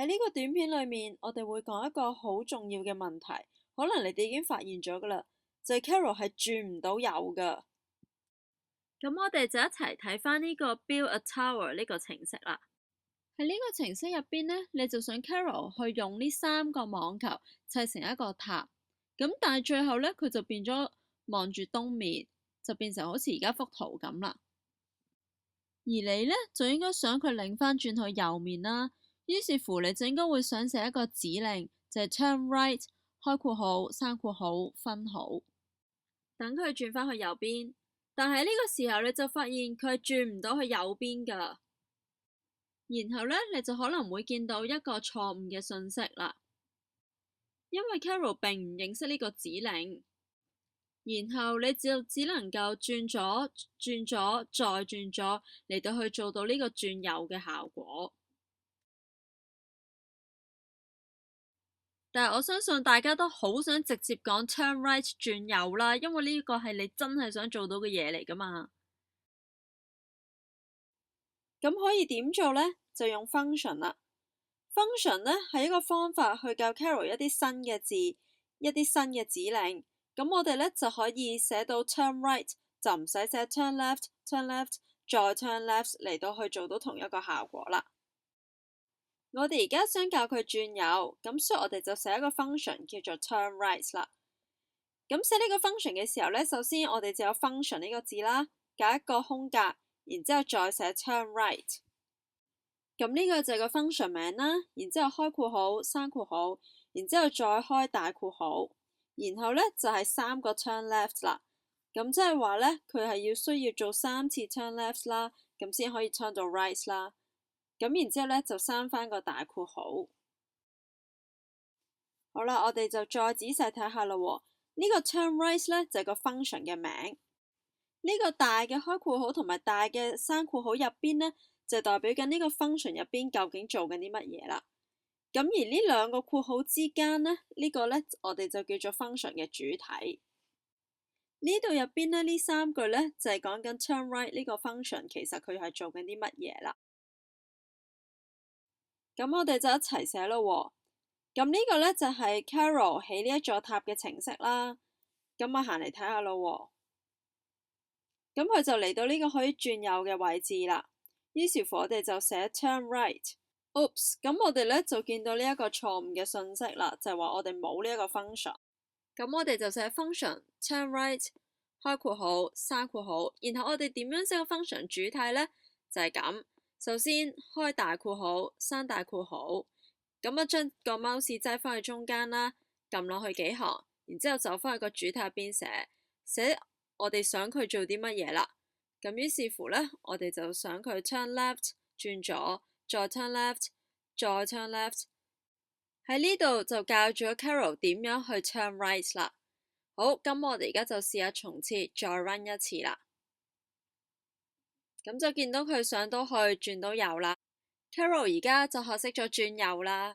喺呢個短片裏面，我哋會講一個好重要嘅問題，可能你哋已經發現咗㗎喇，就係 Carol 係轉唔到油㗎。咁我哋就一齊睇返呢個 Build a Tower 呢個程式啦。喺呢個程式入邊呢，你就想 Carol 去用呢3個網球砌成一個塔，咁但係最後呢，佢就變咗望住東面，就變成好似而家幅圖咁啦。而你呢，就應該想佢擰返轉去右面啦。於是乎，你就應該會想寫一個指令，就係 turn right 開括號閂括號分號，等佢轉返去右邊。但係呢個時候你就發現佢係轉唔到去右邊㗎。然後呢，你就可能會見到一個錯誤嘅信息啦，因為 Carol 並唔認識呢個指令。然後你就只能夠轉咗、轉咗、再轉咗嚟到去做到呢個轉右嘅效果。但係我相信大家都好想直接講 turn right 轉右啦，因為呢個係你真係想做到嘅嘢嚟㗎嘛。咁可以點做呢？就用 function 啦。function 呢係一個方法去教 Carol 一啲新嘅字，一啲新嘅指令。咁我哋呢就可以寫到 turn right， 就唔使寫 turn left， turn left， 再 turn left 嚟到去做到同一個效果啦。我哋而家想教佢轉右，咁所以我哋就寫一個 function 叫做 turn right 啦。咁寫呢個 function 嘅時候呢，首先我哋就有 function 呢個字啦，隔一個空格，然之後再寫 turn right。咁呢個就係個 function 名啦，然之後開括號閂括號，然之後再開大括號，然後呢就係3個 turn left 啦。咁即係話呢，佢係需要做3次 turn left 啦，咁先可以 turn 到 right 啦。咁然之後呢，就閂返個大括號。好啦，我哋就再仔細睇下啦。呢個 turn right 呢，就係個 function 嘅名。呢個大嘅開括號同埋大嘅閂括號入邊呢，就代表緊呢個 function 入邊究竟做緊啲乜嘢啦。咁而呢兩個括號之間呢，呢個呢，我哋就叫做 function 嘅主體。呢度入邊呢，呢3句呢，就係講緊 turn right 呢個 function，其實佢係做緊啲乜嘢啦。咁我哋就一齊寫咯。咁呢個呢，就係 Carol 起呢一座塔嘅程式啦。咁我行嚟睇下咯。咁佢就嚟到呢個可以轉右嘅位置啦。於是乎我哋就寫 turn right。Oops， 咁我哋呢就見到呢一個錯誤嘅信息啦，就係話我哋冇呢一個 function。咁我哋就寫 function turn right 開括號閂括號，然後我哋點樣寫個 function 主體呢？就係咁。首先開大括號閂大括號，咁啊將個 mouse 擠返去中間啦，撳落去幾行，然之後走返去個主體入邊寫我哋想佢做啲乜嘢啦。咁於是乎呢，我哋就想佢 turn left 轉左，再 turn left， 再 turn left。喺呢度就教咗 Carol 點樣去 turn right 啦。好，咁我哋而家就試下重設，再 run 一次啦。咁就見到佢上到去轉到右啦。Carol 而家就學識咗轉右啦。